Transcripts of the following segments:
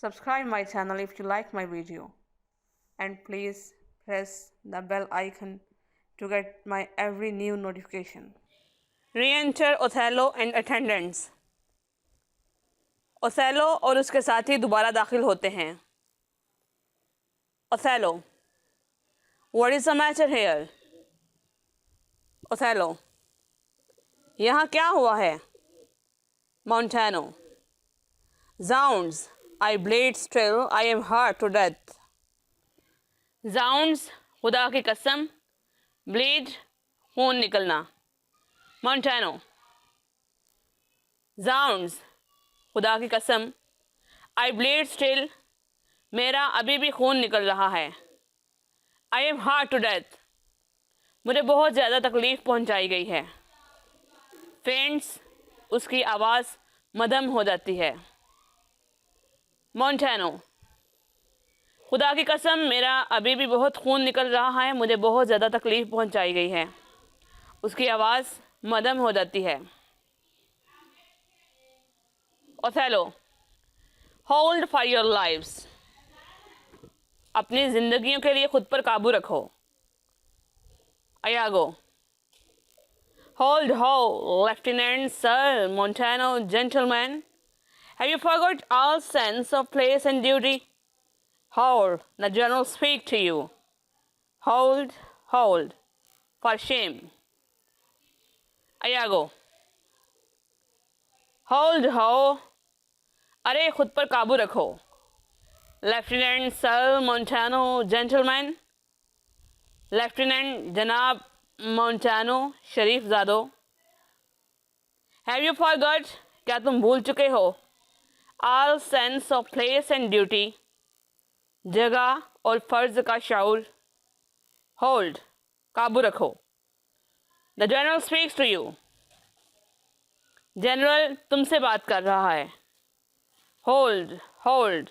Subscribe my channel if you like my video, and please press the bell icon to get my every new notification. Re-enter Othello and attendants. Othello और उसके साथी दोबारा दाखिल होते हैं. Othello, what is the matter here? Othello, यहाँ क्या हुआ है? Montano, zounds, I bleed still, I am hurt to death. zounds, खुदा की कसम, bleed, खून निकलना. Montano, zounds, खुदा की कसम, I bleed still, मेरा अभी भी खून निकल रहा है. I am hurt to death, मुझे बहुत ज़्यादा तकलीफ़ पहुंचाई गई है. Faints, उसकी आवाज़ मध्यम हो जाती है. Montano, खुदा की कसम मेरा अभी भी बहुत खून निकल रहा है, मुझे बहुत ज़्यादा तकलीफ़ पहुंचाई गई है. उसकी आवाज़ मध्यम हो जाती है. Othello, hold for your lives, अपनी ज़िंदगियों के लिए खुद पर काबू रखो. Iago, hold ho lieutenant sir Montano gentleman, have you forgot all sense of place and duty? Hold, the general speak to you. Hold, hold, for shame. Iago, hold ho, अरे खुद पर काबू रखो. Lieutenant sir Montano gentleman, lieutenant जनाब Montano शरीफ ज़ादो. Have you forgot, क्या तुम भूल चुके हो? All sense of place and duty, जगह और फ़र्ज का शऊर. होल्ड, काबू रखो. The general speaks to you, general तुमसे बात कर रहा है. होल्ड, होल्ड,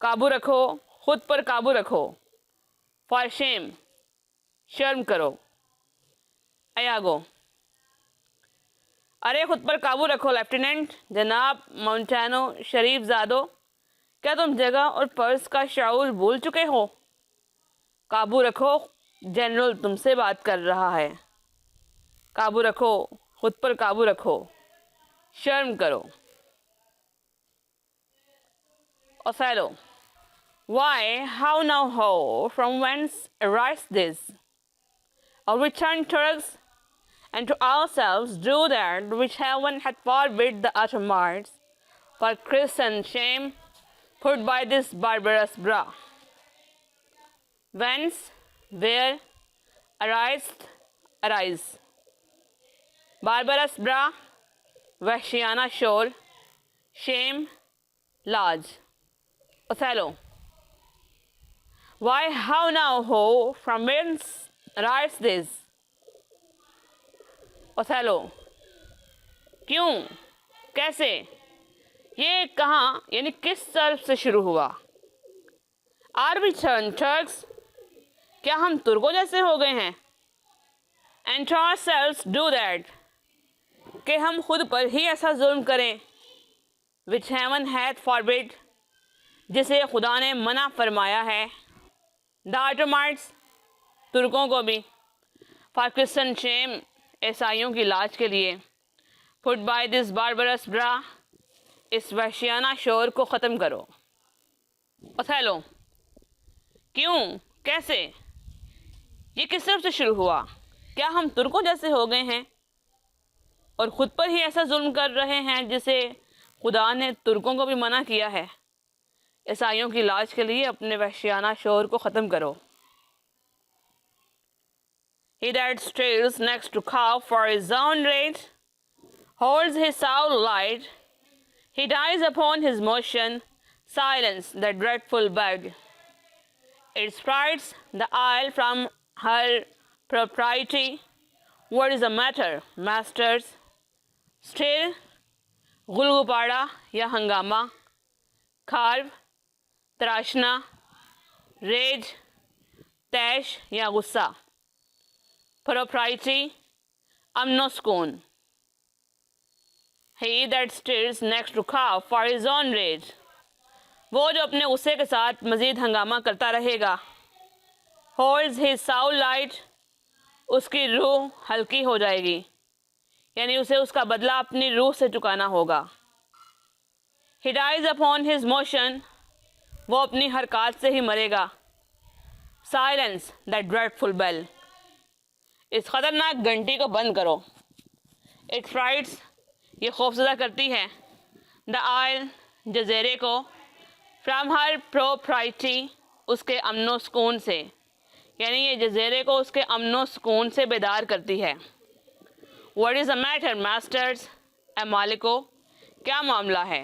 काबू रखो, खुद पर काबू रखो. फॉर शेम, शर्म करो. अयागो, अरे खुद पर काबू रखो लेफ्टिनेंट जनाब मोंटानो शरीफ ज़ादो, क्या तुम जगह और पर्स का शऊर भूल चुके हो? काबू रखो, जनरल तुमसे बात कर रहा है. काबू रखो, खुद पर काबू रखो, शर्म करो. Othello, why, how now, how, from whence arise this? Or return Turks, and to ourselves do that which heaven hath forbid the uttermost, for Christian shame put by this barbarous brow. Whence, where, arise. Barbarous brow, वहशियाना शोर. Shame, लाज. Othello, why, how now, how, from whence arise this? Othello, क्यों, कैसे, ये कहाँ यानी किस तरफ से शुरू हुआ? Are we turned Turks, क्या हम तुर्कों जैसे हो गए हैं? And to ourselves do that, कि हम खुद पर ही ऐसा जुल्म करें. Which heaven hath forbid, जिसे खुदा ने मना फरमाया है. द ऑटोमाइट्स, तुर्कों को भी. फॉर क्रिश्चन शेम, ईसाइयों की लाज के लिए. पुट बाय दिस बारबरस ब्रा, इस वहशियाना शोर को ख़त्म करो. ओथेलो, क्यों, कैसे, ये किस तरफ से शुरू हुआ? क्या हम तुर्कों जैसे हो गए हैं और ख़ुद पर ही ऐसा जुल्म कर रहे हैं जिसे खुदा ने तुर्कों को भी मना किया है? ईसाइयों की लाज के लिए अपने वहशियाना शोर को ख़त्म करो. He that steals next to cow for his own rage holds his soul light. He dies upon his motion, silence the dreadful bug. It sprites the isle from her propriety. What is the matter, masters? Still, गुलगुपाड़ा या हंगामा. खार्व, तराशना. Raise, तैश या गुस्सा. propriety, अमनो सुकून. He that steers next to cow for his own rage. वो जो अपने गुस्से के साथ मज़ीद हंगामा करता रहेगा, होल्ड्स हिज साउल लाइट, उसकी रूह हल्की हो जाएगी, यानी उसे उसका बदला अपनी रूह से चुकाना होगा। He dies upon his motion, वो अपनी हरकत से ही मरेगा। साइलेंस दैट ड्रेडफुल बेल, इस ख़तरनाक घंटी को बंद करो। इट फ्राइट्स, ये खौफजदा करती है। द आयल, जज़ीरे को। फ्राम हर प्रोप्राइटी, उसके अमनो सुकून से, यानी ये जज़ीरे को उसके अमनो सुकून से बेदार करती है। What is the matter masters, ए मालिको, क्या मामला है।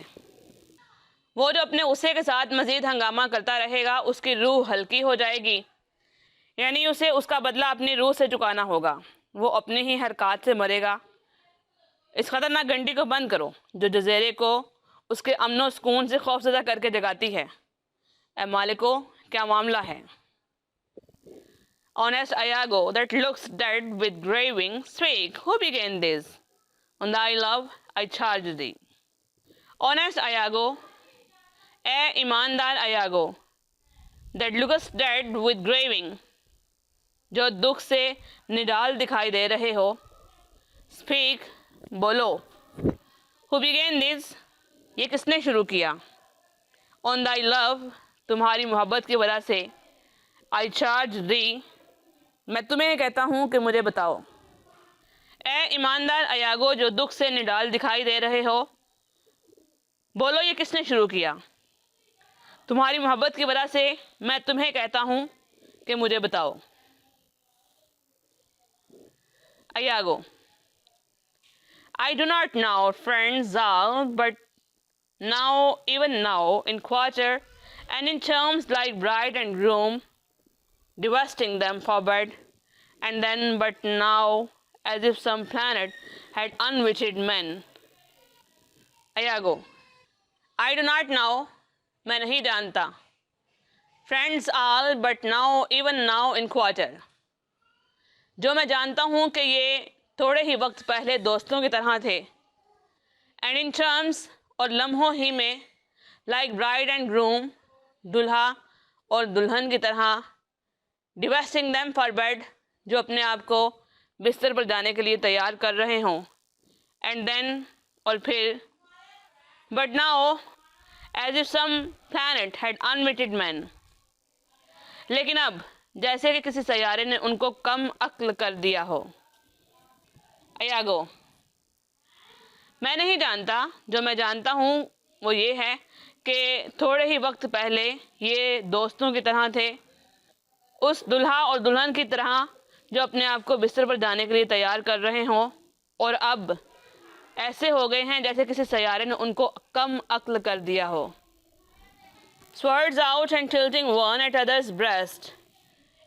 वो जो अपने गुस्से के साथ मज़ीद हंगामा करता रहेगा, उसकी रूह हल्की हो जाएगी, यानी उसे उसका बदला अपनी रूह से चुकाना होगा। वो अपनी ही हरकत से मरेगा। इस ख़तरनाक घंटी को बंद करो जो जज़ीरे को उसके अमनो सुकून से खौफज़दा करके जगाती है। ए मालिको, क्या मामला है। Honest Iago, that looks dead with graving, speak, who began this? On thy love I charge thee. Honest Iago, ए ईमानदार Iago, that looks dead with graving, जो दुख से निडाल दिखाई दे रहे हो। Speak, बोलो। Who began this? ये किसने शुरू किया। On thy love, तुम्हारी मोहब्बत की वजह से। I charge thee, मैं तुम्हें कहता हूँ कि मुझे बताओ। ए ईमानदार अयागो, जो दुख से निडाल दिखाई दे रहे हो, बोलो ये किसने शुरू किया। तुम्हारी मोहब्बत की वजह से मैं तुम्हें कहता हूँ कि मुझे बताओ। अयागो, I do not now, friend Zal, but now, even now, in quarter, and in terms like bride and groom, divesting them for bed, and then but now, as if some planet had unwitted men. Iago, I do not know, मैं नहीं जानता। Friends all, but now, even now in quarter, जो मैं जानता हूँ कि ये थोड़े ही वक्त पहले दोस्तों की तरह थे। And in terms, और लम्हों ही में, like bride and groom, दुल्हा और दुल्हन की तरह, divesting them for bed, जो अपने आप को बिस्तर पर जाने के लिए तैयार कर रहे हों। And then, और फिर, but now, as if some planet had unwitted men, लेकिन अब जैसे कि किसी सैयारे ने उनको कम अक्ल कर दिया हो। अयागो, मैं नहीं जानता, जो मैं जानता हूँ वो ये है कि थोड़े ही वक्त पहले ये दोस्तों की तरह थे, उस दुल्हा और दुल्हन की तरह जो अपने आप को बिस्तर पर जाने के लिए तैयार कर रहे हों, और अब ऐसे हो गए हैं जैसे किसी सैयारे ने उनको कम अक्ल कर दिया हो। Swords out and tilting one at other's breast.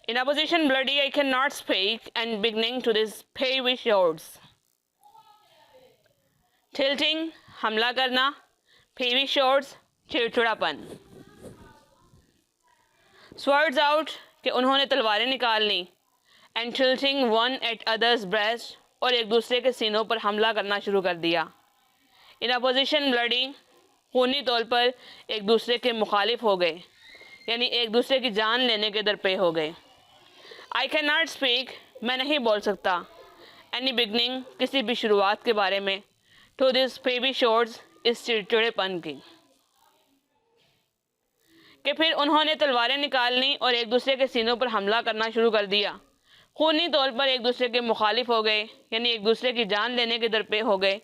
In a position bloody I cannot speak, and beginning to this peevish words. Tilting, हमला करना, peevish words, चिड़चिड़ापन। Swords out, कि उन्होंने तलवारें निकाल ली, and tilting one at other's breast, और एक दूसरे के सीनों पर हमला करना शुरू कर दिया। In a position bloody, खूनी तौर पर एक दूसरे के मुखालिफ हो गए, यानी एक दूसरे की जान लेने के दर पे हो गए। I cannot speak, मैं नहीं बोल सकता। Any beginning, किसी भी शुरुआत के बारे में। To this peevish words, इस चिड़चिड़ेपन की। कि फिर उन्होंने तलवारें निकाल ली और एक दूसरे के सीनों पर हमला करना शुरू कर दिया। खूनी तौर पर एक दूसरे के मुखालिफ हो गए, यानी एक दूसरे की जान लेने के दर पे हो गए।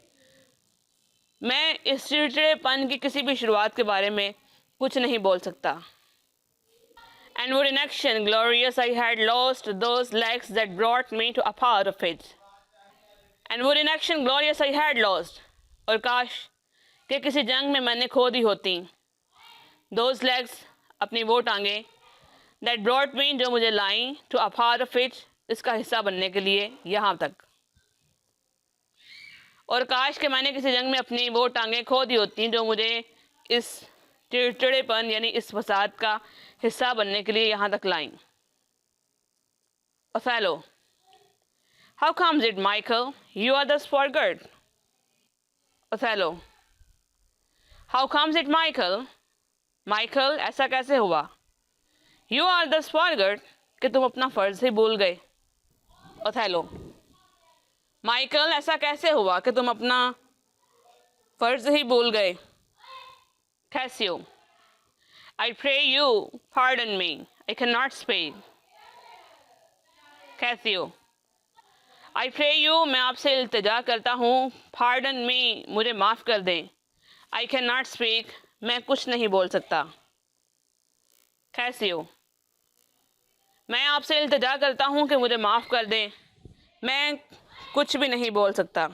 मैं इस चिड़चिड़ेपन की किसी भी शुरुआत के बारे में कुछ नहीं बोल सकता। And would in action glorious I had lost those legs that brought me to a part of it. And would in action glorious I had lost, और काश कि किसी जंग में मैंने खो दी होती, those legs, अपनी वो टांगे, that brought me, जो मुझे लाई, to a part of it, इसका हिस्सा बनने के लिए यहाँ तक। और काश कि मैंने किसी जंग में अपनी वो टांगें खो दी होती जो मुझे इस चिड़चिड़ेपन यानी इस फसाद का हिस्सा बनने के लिए यहाँ तक लाईं। Othello, how comes it, Michael, you are thus forgot? Othello, how comes it, Michael, Michael ऐसा कैसे हुआ? यू आर द फॉरगॉट कि तुम अपना फ़र्ज ही भूल गए। ओथेलो, माइकल ऐसा कैसे हुआ कि तुम अपना फ़र्ज ही भूल गए। Cassio, I pray you pardon me, I can not speak. Cassio, I pray you, मैं आपसे इल्तिजा करता हूँ, पार्डन मी, मुझे माफ़ कर दें, आई कैन नॉट स्पीक, मैं कुछ नहीं बोल सकता। कैसियो, मैं आपसे इल्तिजा करता हूँ कि मुझे माफ़ कर दें, मैं कुछ भी नहीं बोल सकता।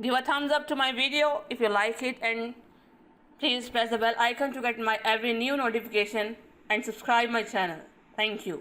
Give a thumbs up to my video if you like it, and please press the bell icon to get my every new notification and subscribe my channel. Thank you.